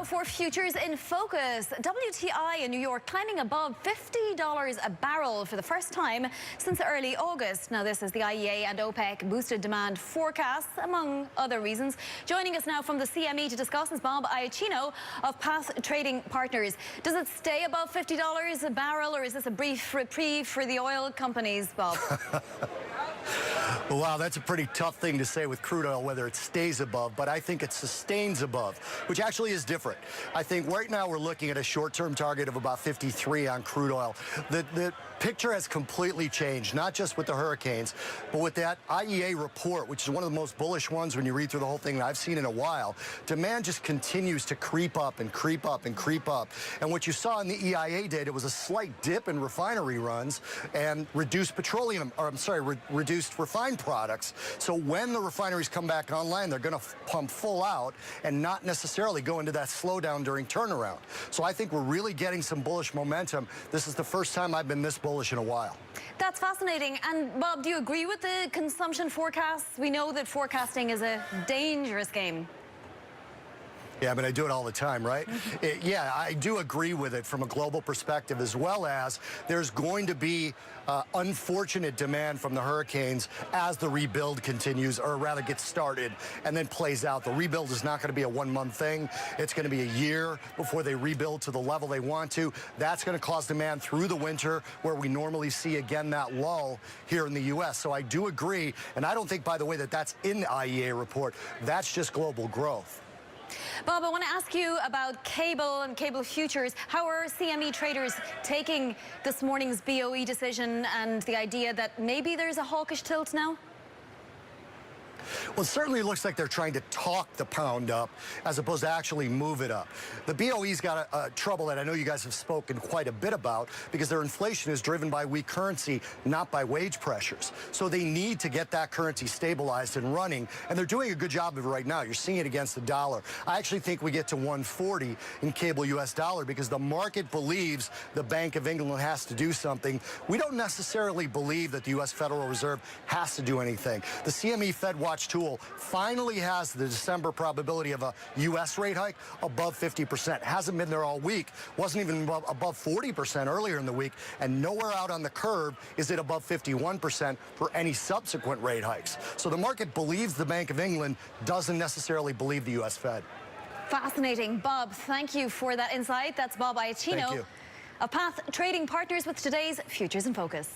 Now for futures in focus, WTI in New York climbing above $50 a barrel for the first time since early August. Now this is the IEA and OPEC boosted demand forecasts, among other reasons. Joining us now from the CME to discuss is Bob Iaccino of Path Trading Partners. Does it stay above $50 a barrel, or is this a brief reprieve for the oil companies, Bob? Wow, that's a pretty tough thing to say with crude oil, whether it stays above, but I think it sustains above, which actually is different. I think right now we're looking at a short-term target of about 53 on crude oil. The picture has completely changed, not just with the hurricanes, but with that IEA report, which is one of the most bullish ones when you read through the whole thing that I've seen in a while. Demand just continues to creep up and creep up and creep up. And what you saw in the EIA data was a slight dip in refinery runs and reduced reduced refined products. So when the refineries come back online, they're going to pump full out and not necessarily go into that slowdown during turnaround. So I think we're really getting some bullish momentum. This is the first time I've been this bullish in a while. That's fascinating. And Bob, do you agree with the consumption forecasts? We know that forecasting is a dangerous game. Yeah, I do it all the time, right? Yeah, I do agree with it from a global perspective, as well as there's going to be unfortunate demand from the hurricanes as the rebuild continues, or rather gets started and then plays out. The rebuild is not going to be a one-month thing. It's going to be a year before they rebuild to the level they want to. That's going to cause demand through the winter, where we normally see, again, that lull here in the U.S. So I do agree, and I don't think, by the way, that that's in the IEA report. That's just global growth. Bob, I want to ask you about cable and cable futures. How are CME traders taking this morning's BOE decision and the idea that maybe there's a hawkish tilt now? Well, it certainly looks like they're trying to talk the pound up as opposed to actually move it up. The BOE's got a trouble that I know you guys have spoken quite a bit about, because their inflation is driven by weak currency, not by wage pressures. So they need to get that currency stabilized and running, and they're doing a good job of it right now. You're seeing it against the dollar. I actually think we get to 140 in cable U.S. dollar because the market believes the Bank of England has to do something. We don't necessarily believe that the U.S. Federal Reserve has to do anything. The CME Fed Watch tool finally has the December probability of a U.S. rate hike above 50%. Hasn't been there all week. Wasn't even above 40% earlier in the week. And nowhere out on the curve is it above 51% for any subsequent rate hikes. So the market believes the Bank of England, doesn't necessarily believe the U.S. Fed. Fascinating. Bob, thank you for that insight. That's Bob Iaccino of Path Trading Partners with today's Futures in Focus.